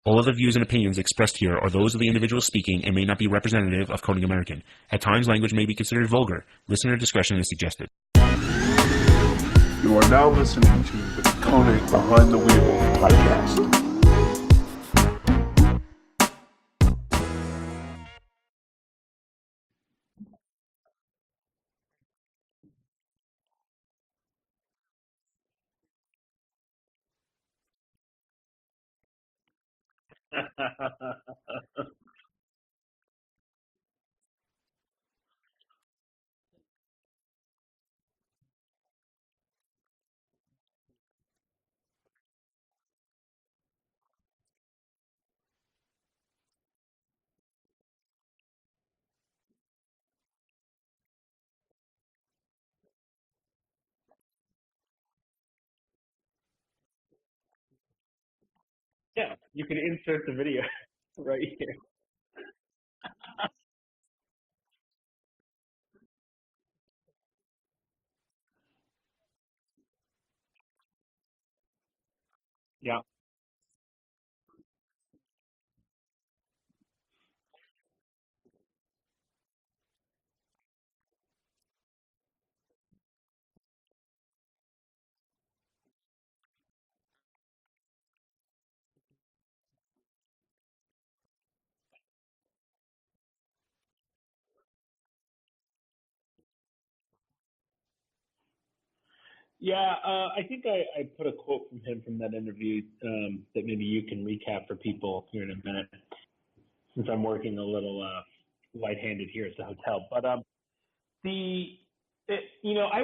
All of the views and opinions expressed here are those of the individual speaking and may not be representative of Konig American. At times, language may be considered vulgar. Listener discretion is suggested. You are now listening to the Konig Behind the Wheel podcast. Yeah, you can insert the video right here. Yeah. Yeah, I think I put a quote from him from that interview that maybe you can recap for people here in a minute, since I'm working a little light-handed here at the hotel. But I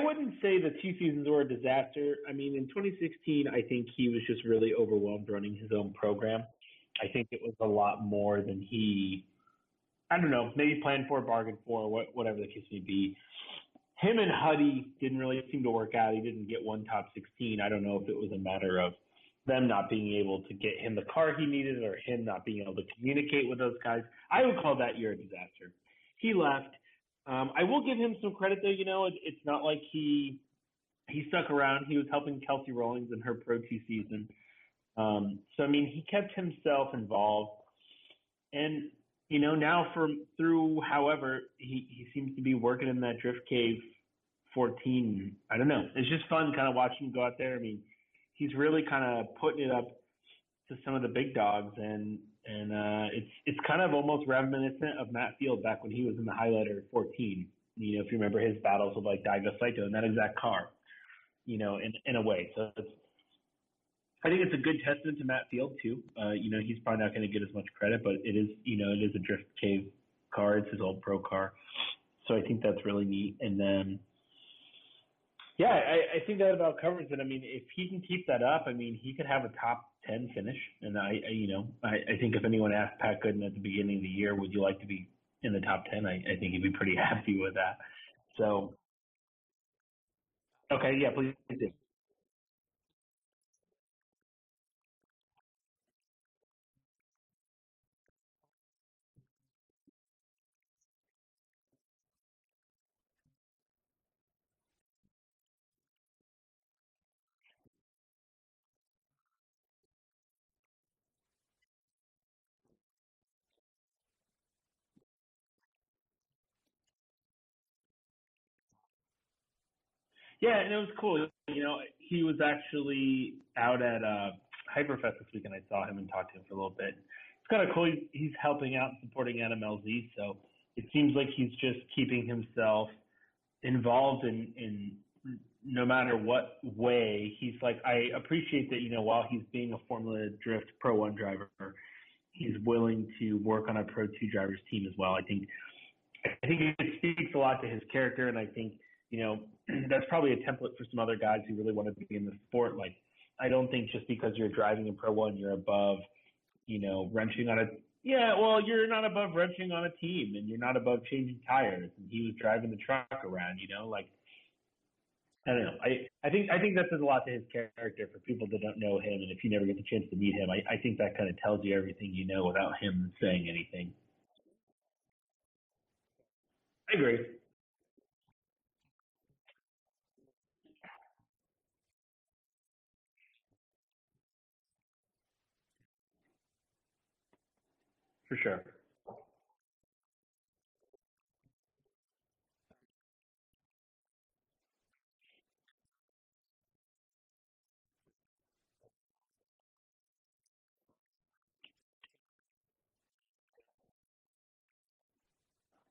wouldn't say the two seasons were a disaster. I mean, in 2016, I think he was just really overwhelmed running his own program. I think it was a lot more than he, I don't know, maybe planned for, bargained for, whatever the case may be. Him and Huddy didn't really seem to work out. He didn't get one top 16. I don't know if it was a matter of them not being able to get him the car he needed or him not being able to communicate with those guys. I would call that year a disaster. He left. I will give him some credit though. It's not like he stuck around. He was helping Kelsey Rawlings in her Pro 2 season. So I mean, he kept himself involved, and now through however he seems to be working in that drift cave 14. I don't know. It's just fun kind of watching him go out there. I mean, he's really kind of putting it up to some of the big dogs, and it's kind of almost reminiscent of Matt Field back when he was in the highlighter 14. If you remember his battles with like Daigo Saito in that exact car. In a way. So I think it's a good testament to Matt Field too. He's probably not going to get as much credit, but it is a drift cave car. It's his old pro car, so I think that's really neat. And then, yeah, I think that about covers it. I mean, if he can keep that up, I mean, he could have a top 10 finish. And I think if anyone asked Pat Goodin at the beginning of the year, would you like to be in the top 10? I think he'd be pretty happy with that. So, okay, yeah, please do. Yeah, and it was cool. He was actually out at Hyperfest this weekend. I saw him and talked to him for a little bit. It's kind of cool. He's helping out and supporting NMLZ, so it seems like he's just keeping himself involved in no matter what way. He's like, I appreciate that, while he's being a Formula Drift Pro 1 driver, he's willing to work on a Pro 2 driver's team as well. I think it speaks a lot to his character, and I think that's probably a template for some other guys who really want to be in the sport. Like, I don't think just because you're driving in Pro 1, you're above, wrenching on a yeah. Well, you're not above wrenching on a team, and you're not above changing tires. And he was driving the truck around, like I don't know. I think that says a lot to his character for people that don't know him, and if you never get the chance to meet him, I think that kind of tells you everything you know without him saying anything. I agree. for sure.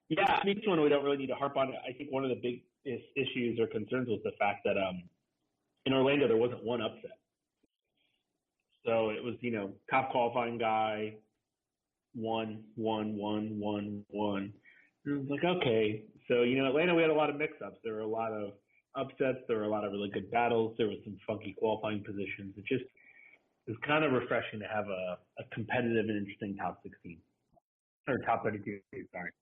Yeah, I mean, this one we don't really need to harp on. I think one of the big issues or concerns was the fact that in Orlando there wasn't one upset. So it was, top qualifying guy, one. And it was like, okay. So, Atlanta, we had a lot of mix-ups. There were a lot of upsets. There were a lot of really good battles. There was some funky qualifying positions. It was kind of refreshing to have a competitive and interesting top 16. Or top 32, sorry.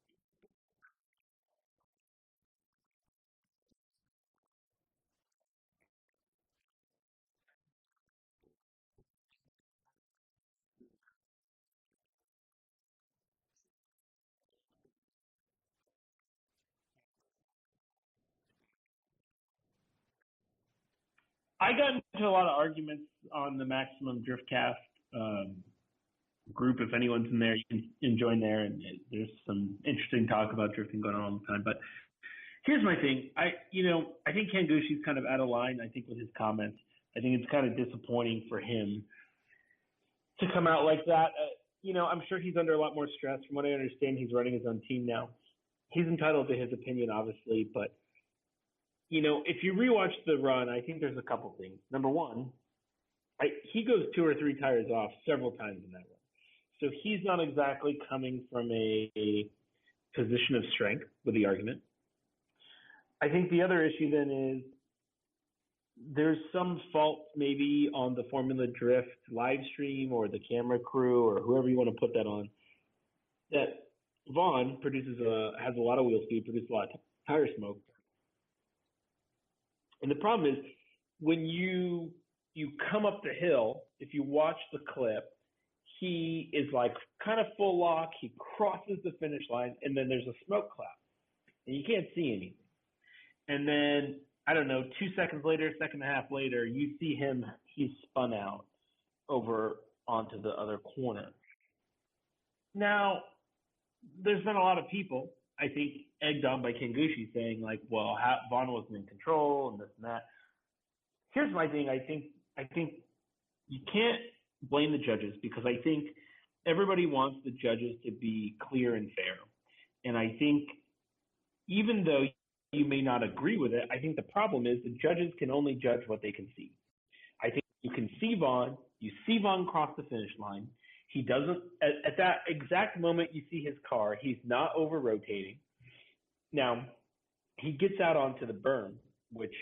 I got into a lot of arguments on the Maximum Driftcast group. If anyone's in there, you can join there. And there's some interesting talk about drifting going on all the time. But here's my thing. I think Kangushi's kind of out of line, I think, with his comments. I think it's kind of disappointing for him to come out like that. I'm sure he's under a lot more stress. From what I understand, he's running his own team now. He's entitled to his opinion, obviously, but if you rewatch the run, I think there's a couple things. Number one, he goes 2 or 3 tires off several times in that run. So he's not exactly coming from a position of strength with the argument. I think the other issue then is there's some fault maybe on the Formula Drift live stream or the camera crew or whoever you want to put that on, that Vaughn has a lot of wheel speed, produces a lot of tire smoke. And the problem is when you come up the hill, if you watch the clip, he is like kind of full lock. He crosses the finish line, and then there's a smoke cloud, and you can't see anything. And then, I don't know, 2 seconds later, second and a half later, you see him, he's spun out over onto the other corner. Now, there's been a lot of people, I think, egged on by Kangushi saying, like, well, Vaughn wasn't in control and this and that. Here's my thing. I think you can't blame the judges because I think everybody wants the judges to be clear and fair. And I think even though you may not agree with it, I think the problem is the judges can only judge what they can see. I think you can see Vaughn. You see Vaughn cross the finish line. He doesn't, at that exact moment you see his car, he's not over-rotating. Now, he gets out onto the berm, which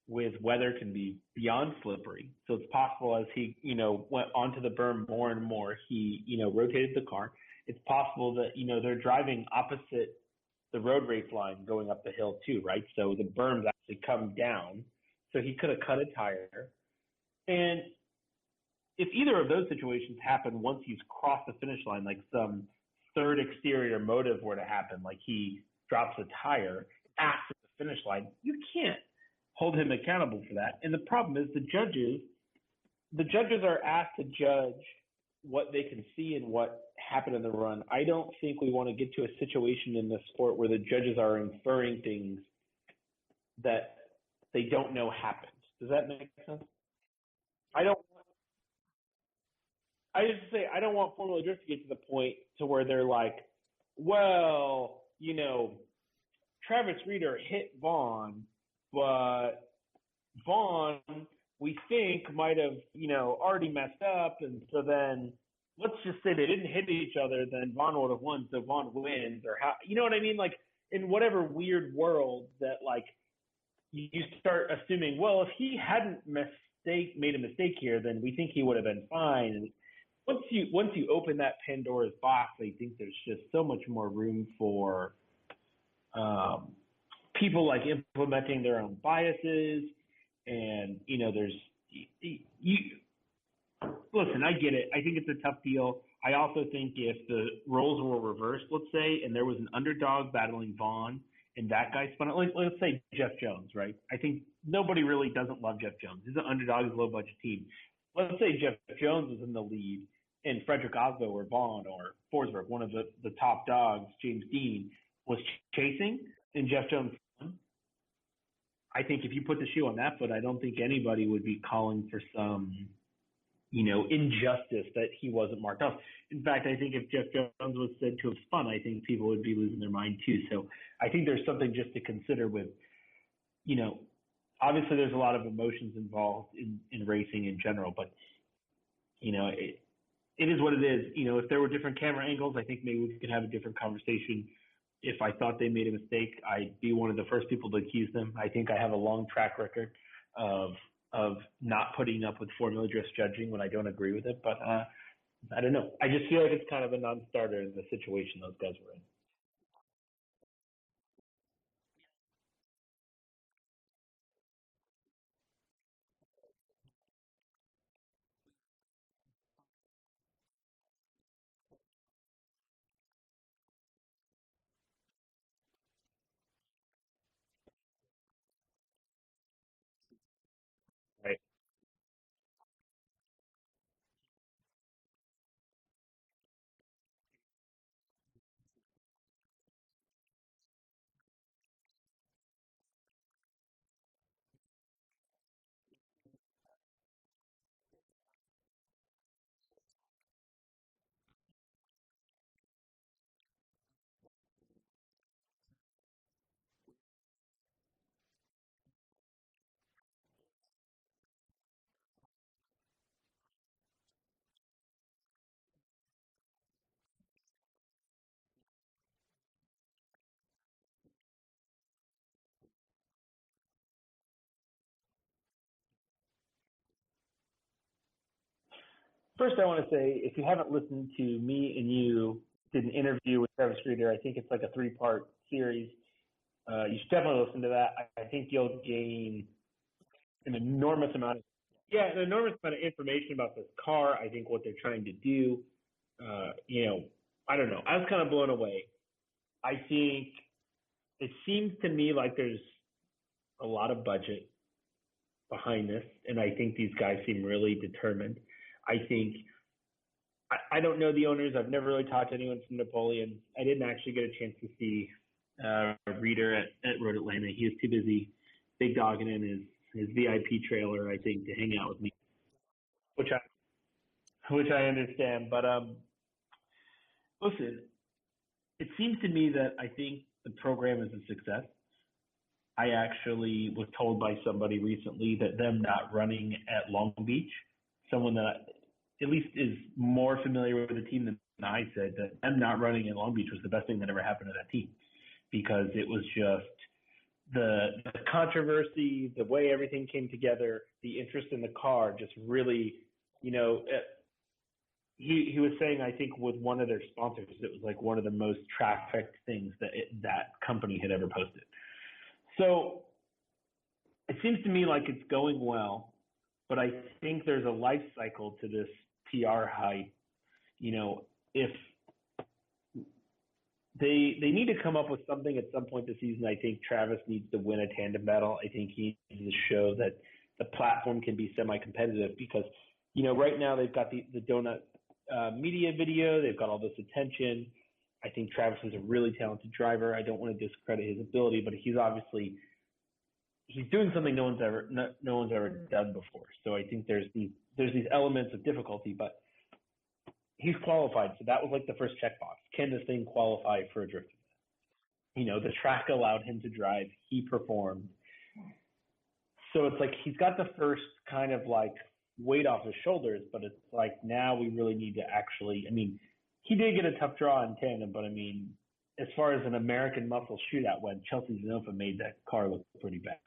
with weather can be beyond slippery. So it's possible as he, went onto the berm more and more, he, rotated the car. It's possible that, they're driving opposite the road race line going up the hill too, right? So the berms actually come down. So he could have cut a tire. And if either of those situations happen once he's crossed the finish line, like some third exterior motive were to happen, like he drops a tire after the finish line, you can't hold him accountable for that. And the problem is the judges are asked to judge what they can see and what happened in the run. I don't think we want to get to a situation in the sport where the judges are inferring things that they don't know happened. Does that make sense? I don't want Formula Drift to get to the point to where they're like, well, Travis Reeder hit Vaughn, but Vaughn, we think, might have, already messed up. And so then let's just say they didn't hit each other, then Vaughn would have won, so Vaughn wins. Or how, you know what I mean? Like, in whatever weird world that, like, you start assuming, well, if he hadn't made a mistake here, then we think he would have been fine. And once you open that Pandora's box, I think there's just so much more room for people like implementing their own biases, and there's listen, I get it. I think it's a tough deal. I also think if the roles were reversed, let's say, and there was an underdog battling Vaughn, and that guy spun out, let's say Jeff Jones, right? I think nobody really doesn't love Jeff Jones. He's an underdog, he's a low budget team. Let's say Jeff Jones was in the lead, and Fredric Aasbo or Vaughn or Forsberg, one of the top dogs, James Dean, was chasing and Jeff Jones won, I think if you put the shoe on that foot, I don't think anybody would be calling for some, injustice that he wasn't marked off. In fact, I think if Jeff Jones was said to have spun, I think people would be losing their mind too. So I think there's something just to consider with, obviously there's a lot of emotions involved in racing in general, but, it is what it is. If there were different camera angles, I think maybe we could have a different conversation. If I thought they made a mistake, I'd be one of the first people to accuse them. I think I have a long track record of not putting up with formula dress judging when I don't agree with it. But I don't know. I just feel like it's kind of a non-starter in the situation those guys were in. Right. First, I want to say, if you haven't listened to me and you did an interview with Travis Reeder, I think it's like a 3-part series. You should definitely listen to that. I think you'll gain an enormous amount of information about this car. I think what they're trying to do. I don't know. I was kind of blown away. I think it seems to me like there's a lot of budget behind this, and I think these guys seem really determined. I think I don't know the owners. I've never really talked to anyone from Napoleon. I didn't actually get a chance to see Reeder at Road Atlanta. He was too busy big dogging in his VIP trailer, I think, to hang out with me, which I understand. But listen, it seems to me that I think the program is a success. I actually was told by somebody recently that them not running at Long Beach, someone that at least is more familiar with the team than I said, that them not running at Long Beach was the best thing that ever happened to that team, because it was just the controversy, the way everything came together, the interest in the car, just really, he was saying, I think with one of their sponsors, it was like one of the most trafficked things that company had ever posted. So it seems to me like it's going well, but I think there's a life cycle to this PR hype. If they need to come up with something at some point this season, I think Travis needs to win a tandem battle. I think he needs to show that the platform can be semi-competitive, because, right now they've got the donut media video. They've got all this attention. I think Travis is a really talented driver. I don't want to discredit his ability, but he's doing something no one's ever done before. So I think there's these elements of difficulty, but he's qualified. So that was like the first checkbox. Can this thing qualify for a drift? The track allowed him to drive. He performed. So it's like he's got the first kind of like weight off his shoulders, but it's like now we really need to actually, he did get a tough draw in tandem, but as far as an American muscle shootout went, Chelsea Zanofa made that car look pretty bad.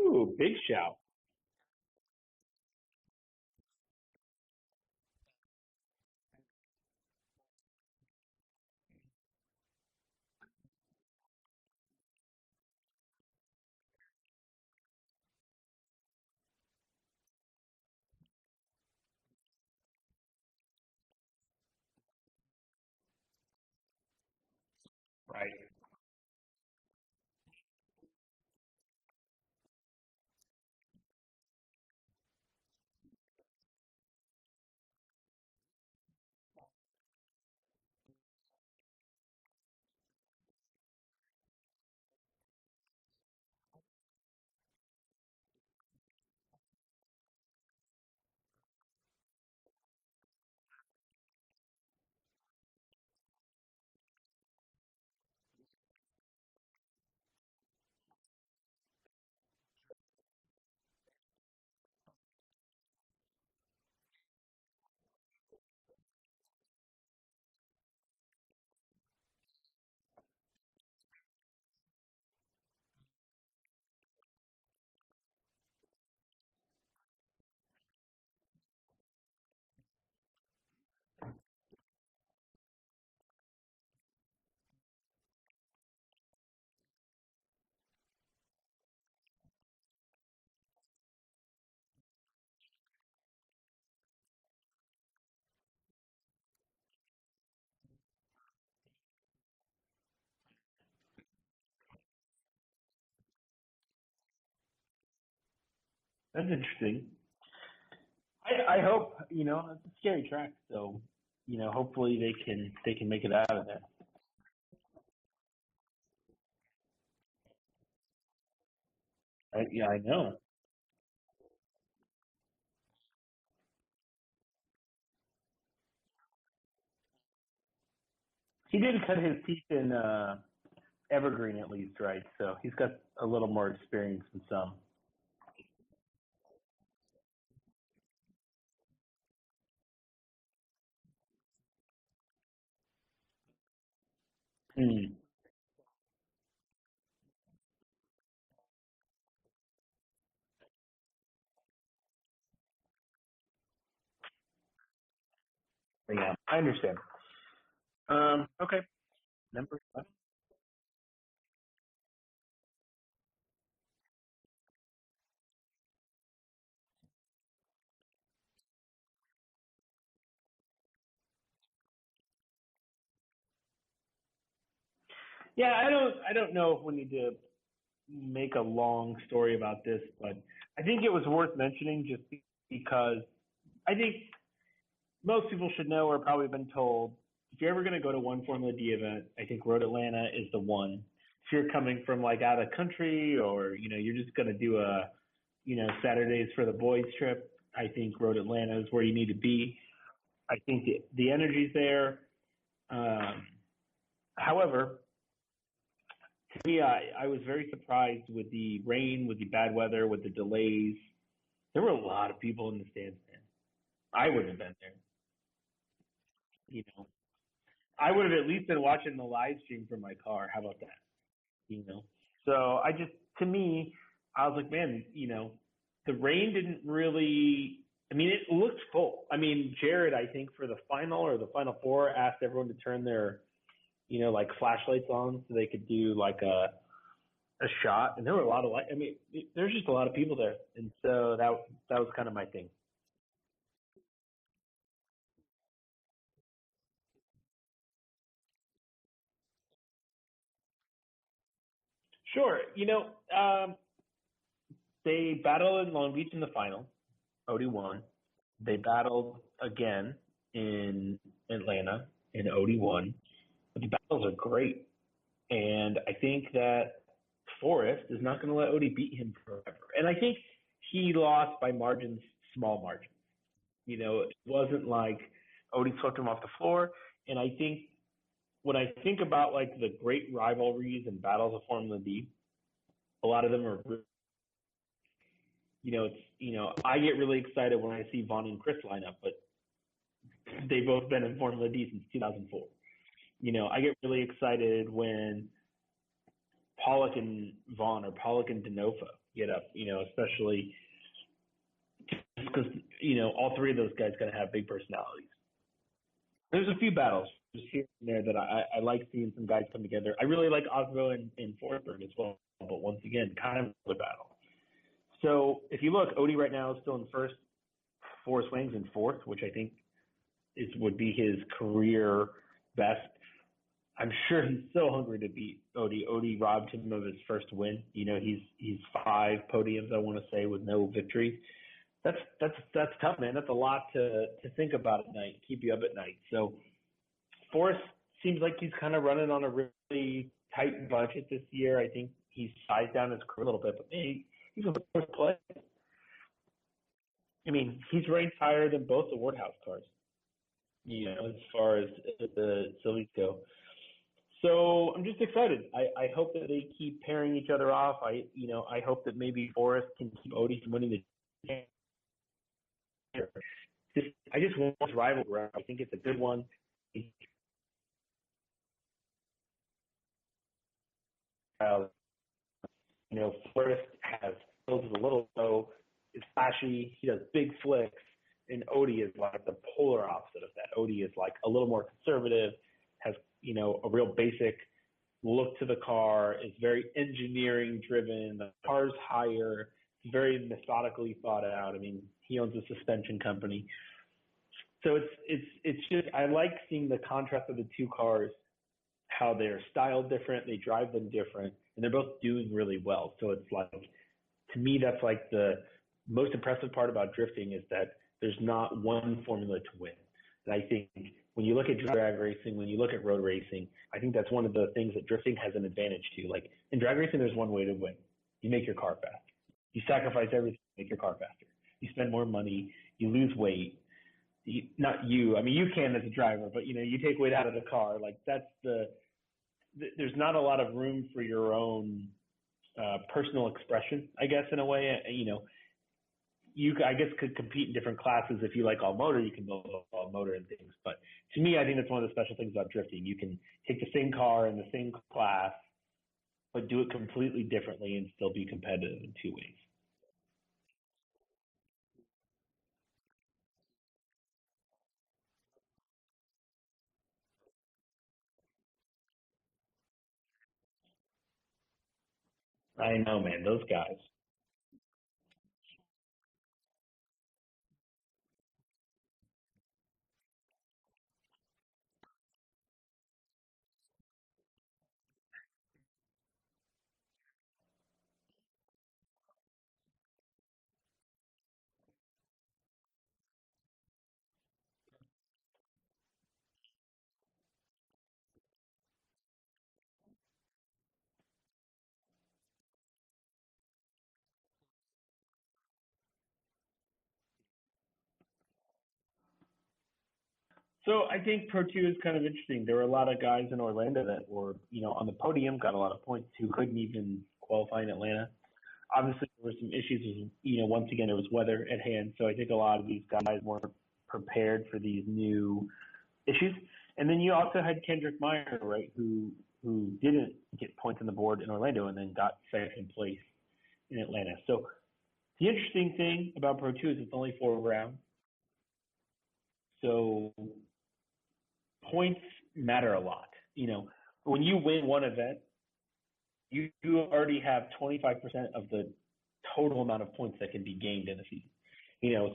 Ooh, big shout. Right. That's interesting. I hope it's a scary track, so hopefully they can make it out of there. Yeah, I know. He did cut his teeth in Evergreen at least, right? So he's got a little more experience than some. Hmm. Yeah, I understand. Okay. Number 5. Yeah, I don't know if we need to make a long story about this, but I think it was worth mentioning just because I think most people should know or probably been told if you're ever going to go to one Formula D event, I think Road Atlanta is the one. If you're coming from like out of country or you're just going to do a Saturdays for the boys trip, I think Road Atlanta is where you need to be. I think the energy's there. Um, However, to me, I was very surprised with the rain, with the bad weather, with the delays. There were a lot of people in the stands, man. I wouldn't have been there. You know, I would have at least been watching the live stream from my car. How about that? You know, so to me, I was like, man, the rain didn't really. I mean, it looked full. I mean, Jared, I think for the final or the final four, asked everyone to turn their, like flashlights on so they could do like a shot, and there were a lot of light. I mean, there's just a lot of people there, and so that was kind of my thing. Sure, they battled in Long Beach in the final. Odie won. They battled again in Atlanta, and Odie won. But the battles are great, and I think that Forrest is not going to let Odie beat him forever. And I think he lost by margins, small margins. It wasn't like Odie swept him off the floor. And I think when I think about like the great rivalries and battles of Formula D, a lot of them are, I get really excited when I see Vaughn and Chris line up, but they've both been in Formula D since 2004. I get really excited when Pollock and Vaughn or Pollock and Denofa, get up, especially because, all three of those guys going to have big personalities. There's a few battles just here and there that I like seeing some guys come together. I really like Aasbo and Forrest as well, but once again, kind of a battle. So if you look, Odie right now is still in first. Forrest Wang's in fourth, which I think would be his career best. I'm sure he's so hungry to beat Odie. Odie robbed him of his first win. He's 5 podiums, I want to say, with no victories. That's tough, man. That's a lot to think about at night, keep you up at night. So Forrest seems like he's kind of running on a really tight budget this year. I think he's sized down his career a little bit, but man, he's a first place. I mean, he's ranked higher than both the Wardhouse cars, as far as the Sillies go. So I'm just excited. I hope that they keep pairing each other off. I hope that maybe Forrest can keep Odie from winning the. I just want this rivalry. I think it's a good one. Forrest has skills a little low, is flashy, he does big flicks, and Odie is like the polar opposite of that. Odie is like a little more conservative, has a real basic look to the car, is very engineering driven. The car's higher, it's very methodically thought out. I mean, he owns a suspension company. So it's just, I like seeing the contrast of the two cars, how they're styled different, they drive them different, and they're both doing really well. So it's like, to me, that's like the most impressive part about drifting is that there's not one formula to win. And I think when you look at drag racing, when you look at road racing, I think that's one of the things that drifting has an advantage to. Like in drag racing, there's one way to win. You make your car faster. You sacrifice everything to make your car faster. You spend more money. You lose weight. Not you. I mean, you can as a driver, but you take weight out of the car. Like there's not a lot of room for your own personal expression, I guess, in a way. You, I guess, could compete in different classes. If you like all motor, you can build all motor and things. But to me, I think that's one of the special things about drifting. You can take the same car in the same class, but do it completely differently and still be competitive in two ways. I know, man, those guys. So I think Pro 2 is kind of interesting. There were a lot of guys in Orlando that were, on the podium, got a lot of points, who couldn't even qualify in Atlanta. Obviously, there were some issues. Once again, there was weather at hand. So I think a lot of these guys weren't prepared for these new issues. And then you also had Kendrick Meyer, right, who didn't get points on the board in Orlando and then got second place in Atlanta. So the interesting thing about Pro 2 is it's only 4 rounds. So points matter a lot. When you win one event, you already have 25% of the total amount of points that can be gained in a season.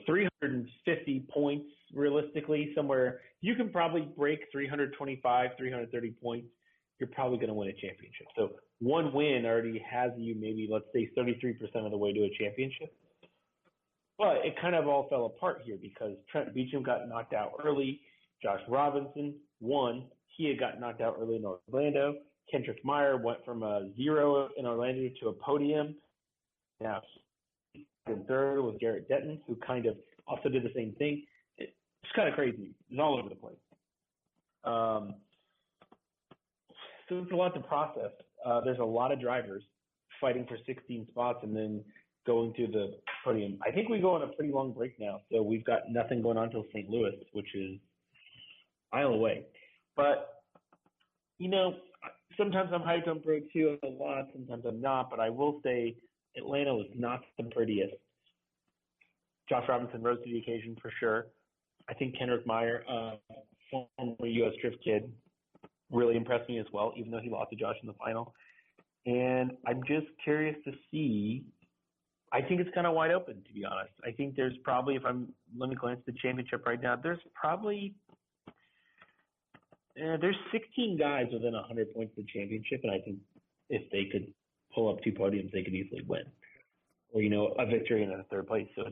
350 points realistically, somewhere you can probably break 325, 330 points. You're probably going to win a championship. So one win already has you maybe, let's say, 33% of the way to a championship. But it kind of all fell apart here because Trent Beecham got knocked out early. Josh Robinson won. He had got knocked out early in Orlando. Kendrick Meyer went from a 0 in Orlando to a podium. Now, in third was Garrett Denton, who kind of also did the same thing. It's kind of crazy. It's all over the place. So it's a lot to process. There's a lot of drivers fighting for 16 spots and then going to the podium. I think we go on a pretty long break now, so we've got nothing going on until St. Louis, which is a mile away. But, sometimes I'm hyped on Pro 2 a lot, sometimes I'm not, but I will say Atlanta was not the prettiest. Josh Robinson rose to the occasion for sure. I think Kendrick Meyer, former U.S. Drift kid, really impressed me as well, even though he lost to Josh in the final. And I'm just curious to see. I think it's kind of wide open, to be honest. I think there's probably, let me glance at the championship right now, there's probably, there's 16 guys within 100 points of the championship, and I think if they could pull up 2 podiums, they could easily win. Or, a victory and a third place. So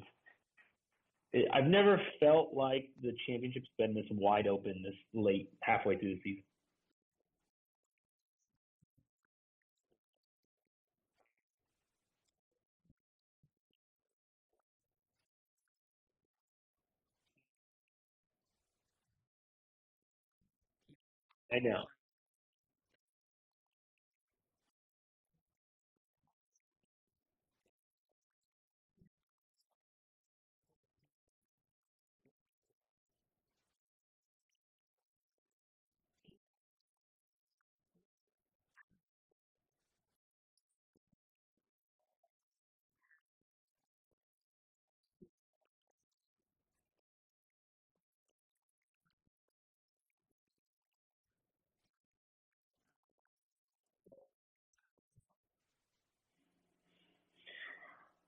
I've never felt like the championship's been this wide open this late, halfway through the season. I know.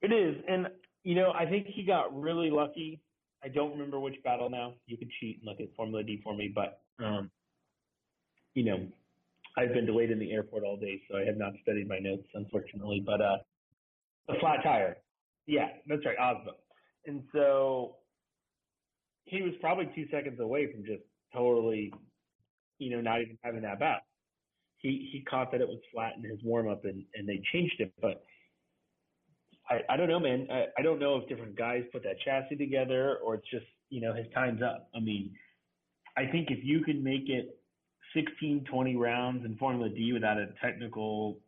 It is. And, I think he got really lucky. I don't remember which battle now. You could cheat and look at Formula D for me. But, I've been delayed in the airport all day, so I have not studied my notes, unfortunately. But the flat tire. Yeah, that's right, Aasbo. And so he was probably 2 seconds away from just totally, not even having that battle. He caught that it was flat in his warm-up, and they changed it. But I don't know, man. I don't know if different guys put that chassis together or it's just, his time's up. I mean, I think if you can make it 16, 20 rounds in Formula D without a technical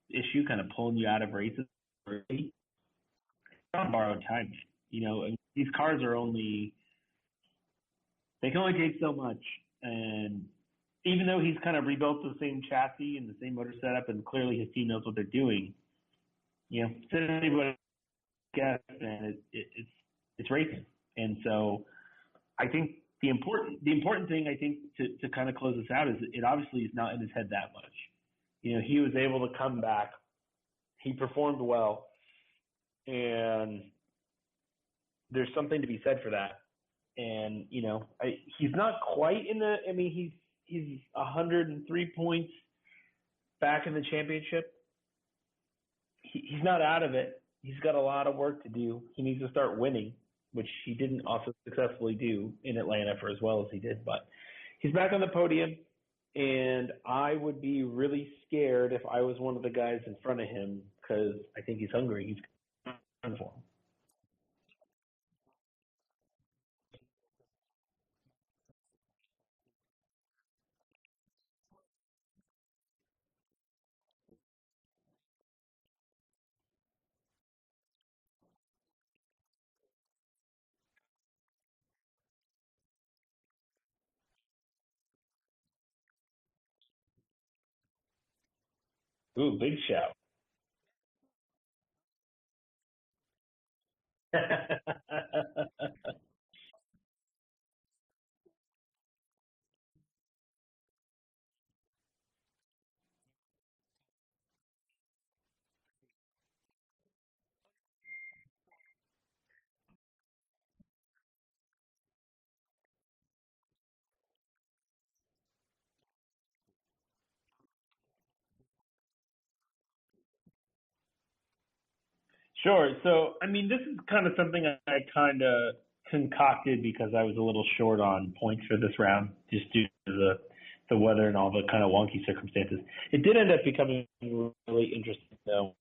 issue kind of pulling you out of races early, it's on borrowed time. And these cars they can only take so much. And even though he's kind of rebuilt the same chassis and the same motor setup, and clearly his team knows what they're doing, since anybody guess, and it's racing. And so I think the important thing, I think, to kind of close this out is it obviously is not in his head that much. He was able to come back. He performed well, and there's something to be said for that. And he's not quite in the. I mean, he's 103 points back in the championship. He's not out of it. He's got a lot of work to do. He needs to start winning, which he didn't also successfully do in Atlanta for as well as he did. But he's back on the podium, and I would be really scared if I was one of the guys in front of him because I think he's hungry. He's coming for him. Ooh, big shout. Sure. So, I mean, this is kind of something I kind of concocted because I was a little short on points for this round, just due to the weather and all the kind of wonky circumstances. It did end up becoming really interesting, though.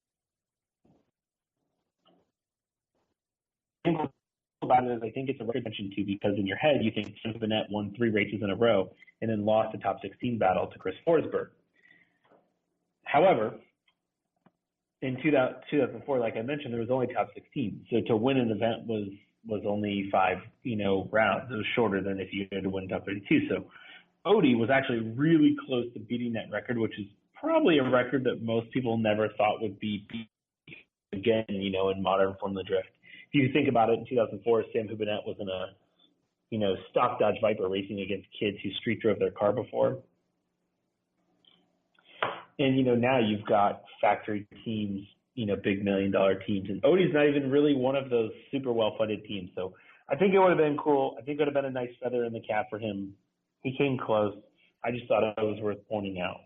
About it is I think it's a record mention too because in your head you think Sam Bennett won 3 races in a row and then lost a top 16 battle to Chris Forsberg. However, in 2004, like I mentioned, there was only top 16. So to win an event was only 5, rounds. It was shorter than if you had to win top 32. So Odie was actually really close to beating that record, which is probably a record that most people never thought would be beat. again, in modern Formula Drift. If you think about it, in 2004, Sam Hubinette was in a, stock Dodge Viper racing against kids who street drove their car before. And, now you've got factory teams, big $1 million teams. And Odie's not even really one of those super well-funded teams. So I think it would have been cool. I think it would have been a nice feather in the cap for him. He came close. I just thought it was worth pointing out.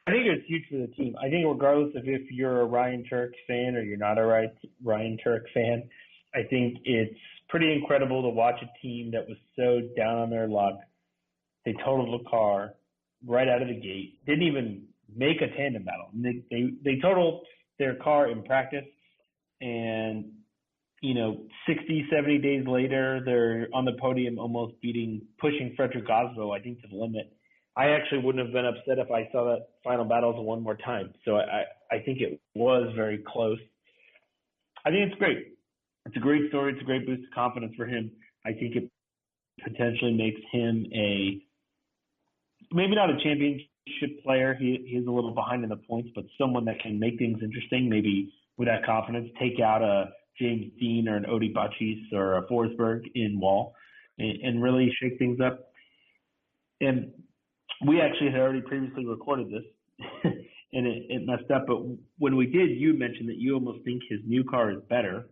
I think it's huge for the team. I think regardless of if you're a Ryan Tuerck fan or you're not a Ryan Tuerck fan, I think it's pretty incredible to watch a team that was so down on their luck. They totaled the car right out of the gate. Didn't even make a tandem battle. They totaled their car in practice, and 60, 70 days later, they're on the podium, almost pushing Fredric Aasbo, I think, to the limit. I actually wouldn't have been upset if I saw that final battle one more time. So I think it was very close. I think it's great. It's a great story. It's a great boost of confidence for him. I think it potentially makes him maybe not a championship player. He is a little behind in the points, but someone that can make things interesting, maybe with that confidence, take out a James Dean or an Odie Bakchis or a Forsberg in Wall and really shake things up. And we actually had already previously recorded this, and it messed up. But when we did, you mentioned that you almost think his new car is better.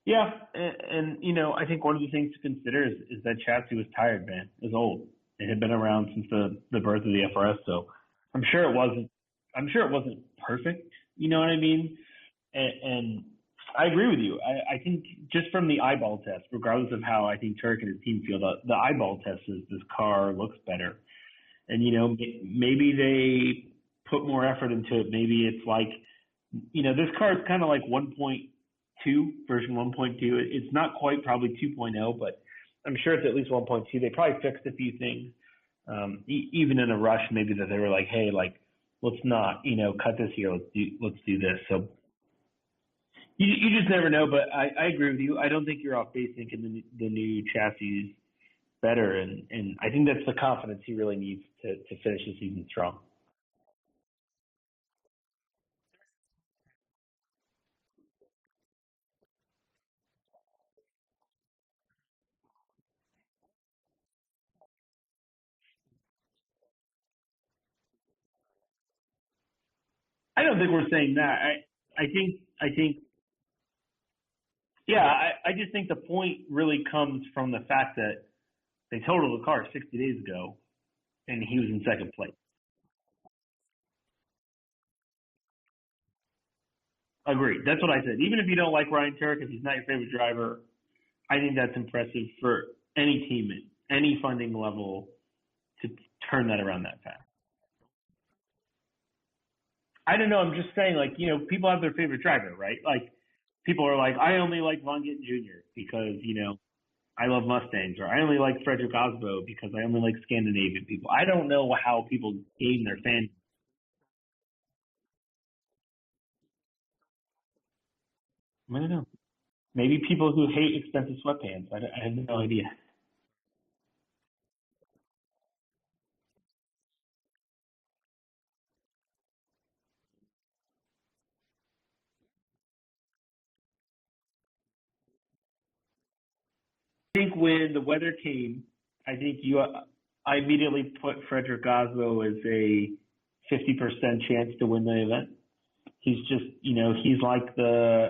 Yeah, and I think one of the things to consider is that chassis was tired, man. It was old. It had been around since the birth of the FRS, so I'm sure it wasn't. I'm sure it wasn't perfect. You know what I mean? And I agree with you. I think just from the eyeball test, regardless of how I think Tuerck and his team feel, the eyeball test is this car looks better. And maybe they put more effort into it. Maybe it's like, this car is kind of like 1.2, version 1.2. It's not quite probably 2.0, but I'm sure it's at least 1.2. They probably fixed a few things, even in a rush, maybe that they were like, hey, let's not, cut this here. Let's do this. So you just never know. But I agree with you. I don't think you're off base thinking the new chassis is better, and I think that's the confidence he really needs to finish the season strong. I don't think we're saying that. I think yeah, I just think the point really comes from the fact that they totaled the car 60 days ago, and he was in second place. Agreed. That's what I said. Even if you don't like Ryan Tuerck, if he's not your favorite driver, I think that's impressive for any team at any funding level to turn that around that fast. I don't know. I'm just saying, people have their favorite driver, right? Like, people are like, I only like Von Gittin Jr. because, I love Mustangs, or I only like Fredric Aasbo because I only like Scandinavian people. I don't know how people gain their fans. I don't know. Maybe people who hate expensive sweatpants. I have no idea. I think when the weather came, I think I immediately put Fredric Aasbo as a 50% chance to win the event. He's just, he's like I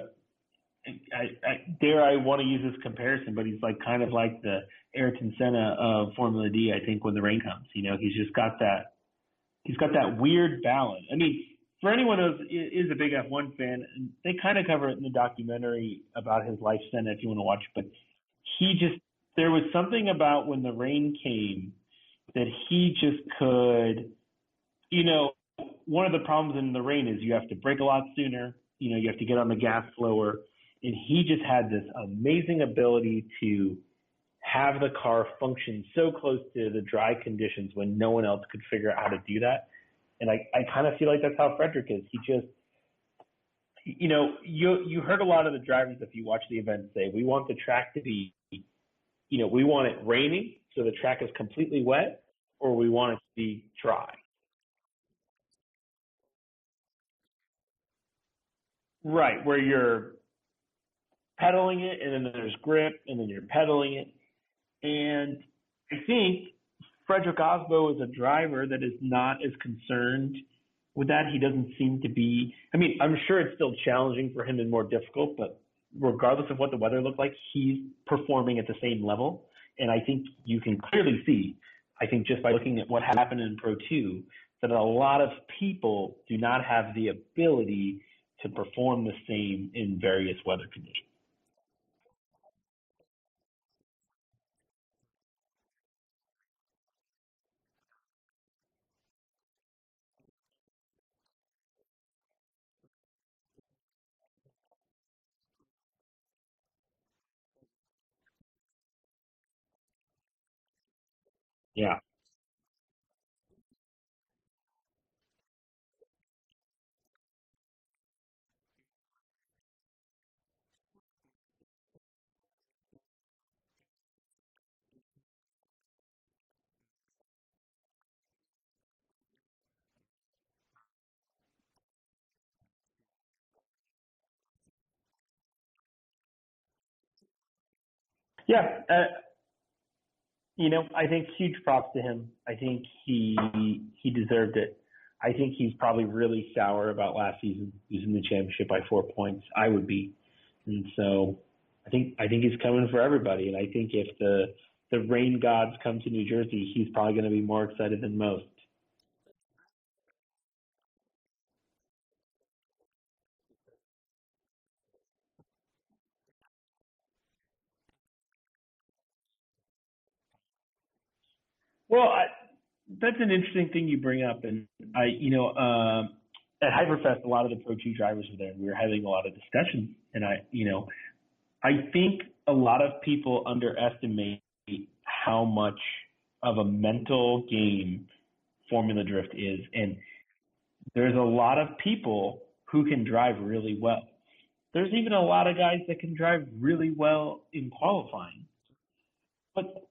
want to use this comparison, but he's kind of like the Ayrton Senna of Formula D, I think, when the rain comes. He's just got that weird balance. I mean, for anyone who is a big F1 fan, they kind of cover it in the documentary about his life Senna if you want to watch it, but there was something about when the rain came that he just could, one of the problems in the rain is you have to brake a lot sooner, you have to get on the gas slower, and he just had this amazing ability to have the car function so close to the dry conditions when no one else could figure out how to do that. And I kind of feel like that's how Fredric is. He just, you heard a lot of the drivers, if you watch the event, say, we want the track to be, we want it raining so the track is completely wet, or we want it to be dry. Right, where you're pedaling it, and then there's grip, and then you're pedaling it. And I think Fredric Aasbo is a driver that is not as concerned with that. He doesn't seem to be. I mean, I'm sure it's still challenging for him and more difficult, but regardless of what the weather looked like, he's performing at the same level. And I think you can clearly see, I think just by looking at what happened in Pro 2, that a lot of people do not have the ability to perform the same in various weather conditions. Yeah. Yeah. I think huge props to him. I think he deserved it. I think he's probably really sour about last season losing the championship by 4 points. I would be, and so I think he's coming for everybody. And I think if the rain gods come to New Jersey, he's probably going to be more excited than most. Well, that's an interesting thing you bring up, and at Hyperfest, a lot of the Pro 2 drivers were there, and we were having a lot of discussions. And I think a lot of people underestimate how much of a mental game Formula Drift is, and there's a lot of people who can drive really well. There's even a lot of guys that can drive really well in qualifying, but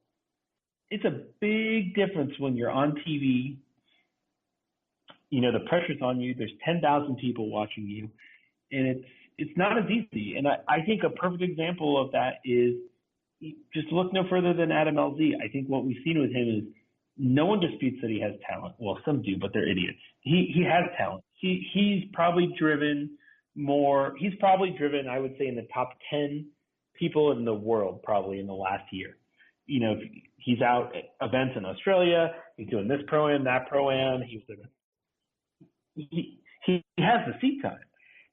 it's a big difference when you're on TV. The pressure's on you. There's 10,000 people watching you, and it's not as easy. And I think a perfect example of that is just look no further than Adam LZ. I think what we've seen with him is no one disputes that he has talent. Well, some do, but they're idiots. He has talent. He's probably driven more. He's probably driven, I would say, in the top 10 people in the world probably in the last year. He's out at events in Australia. He's doing this pro-am, that pro-am. He has the seat time.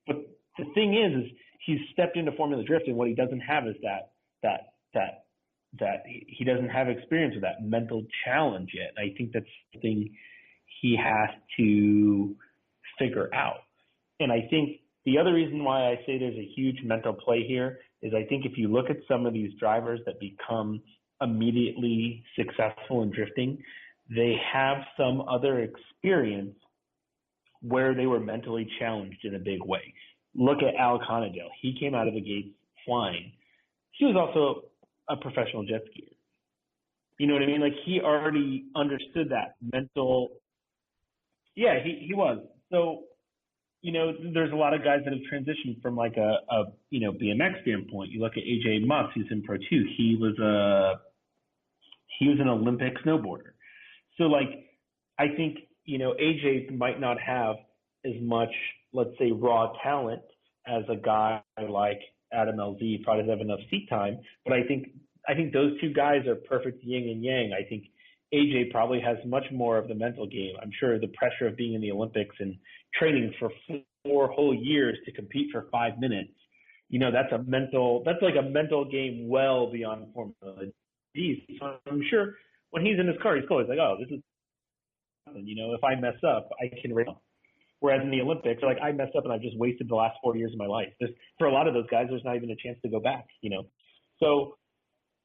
But the thing is he's stepped into Formula Drift, and what he doesn't have is that he doesn't have experience with that mental challenge yet. I think that's something he has to figure out. And I think the other reason why I say there's a huge mental play here is I think if you look at some of these drivers that become immediately successful in drifting, they have some other experience where they were mentally challenged in a big way. Look at Al Conadale. He came out of the gates flying. He was also a professional jet skier. You know what I mean? Like, he already understood that mental. Yeah, he was. So, there's a lot of guys that have transitioned from like a BMX standpoint. You look at AJ Muss, who's in Pro 2. He was an Olympic snowboarder. So, like, I think, AJ might not have as much, let's say, raw talent as a guy like Adam LZ. Probably doesn't have enough seat time, but I think I think those two guys are perfect yin and yang. I think AJ probably has much more of the mental game. I'm sure the pressure of being in the Olympics and training for 4 whole years to compete for 5 minutes, that's like a mental game well beyond Formula D. So I'm sure when he's in his car, he's always like, oh, this is, if I mess up, I can race. Whereas in the Olympics, like I messed up and I've just wasted the last 4 years of my life. For a lot of those guys, there's not even a chance to go back. So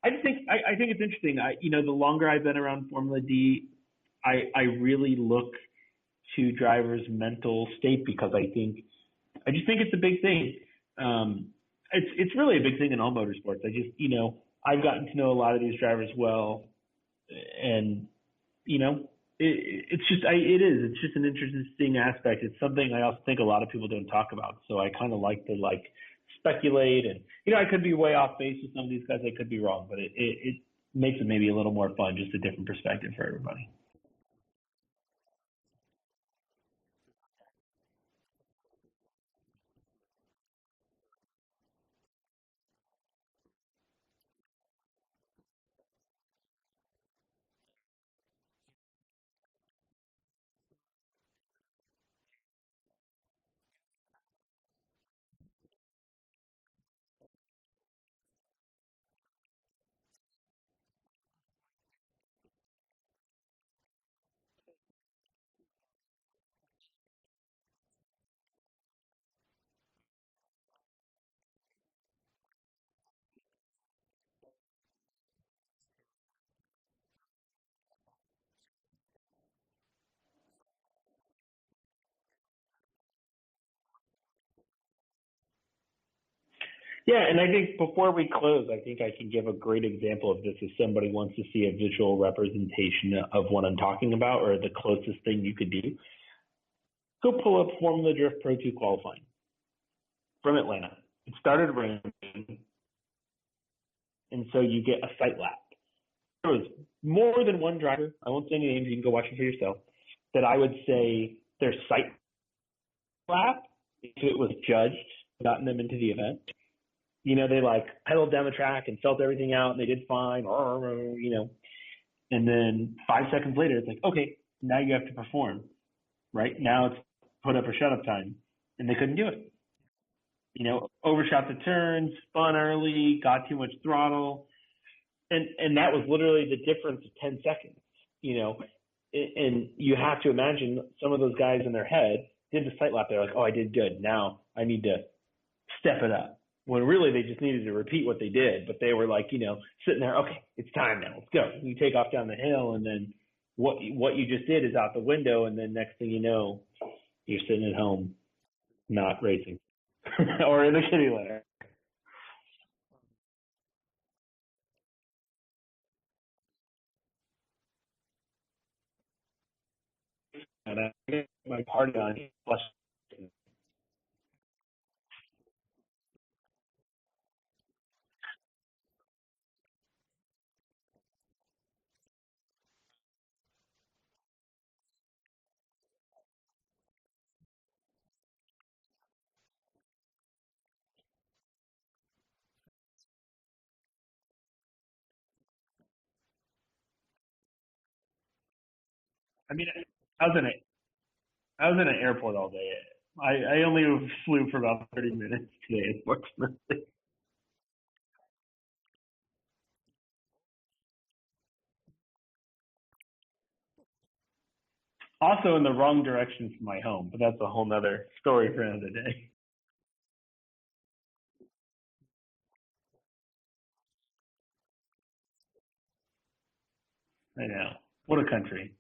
I think it's interesting. The longer I've been around Formula D, I really look to drivers' mental state because I just think it's a big thing. It's really a big thing in all motorsports. I've gotten to know a lot of these drivers well, and it's just an interesting aspect. It's something I also think a lot of people don't talk about. So I kind of like to speculate, and I could be way off base with some of these guys. I could be wrong, but it makes it maybe a little more fun, just a different perspective for everybody. Yeah, and I think before we close, I think I can give a great example of this if somebody wants to see a visual representation of what I'm talking about or the closest thing you could do. Go pull up Formula Drift Pro 2 qualifying from Atlanta. It started raining, and so you get a sight lap. There was more than one driver, I won't say any names, you can go watch it for yourself, that I would say their sight lap, if it was judged, gotten them into the event. They pedaled down the track and felt everything out and they did fine, and then 5 seconds later, it's like, okay, now you have to perform, right? Now it's put up or shut up time, and they couldn't do it. Overshot the turns, spun early, got too much throttle, and that was literally the difference of 10 seconds, and you have to imagine some of those guys in their head did the sight lap. They're like, oh, I did good. Now I need to step it up. When really they just needed to repeat what they did, but they were sitting there, okay, it's time now, let's go. You take off down the hill, and then what you just did is out the window, and then next thing you know, you're sitting at home not racing or in the kitty litter. And I get my party on plus. I mean, I was in a I was in an airport all day. I only flew for about 30 minutes today, unfortunately. Also in the wrong direction from my home, but that's a whole nother story for another day. I know. What a country.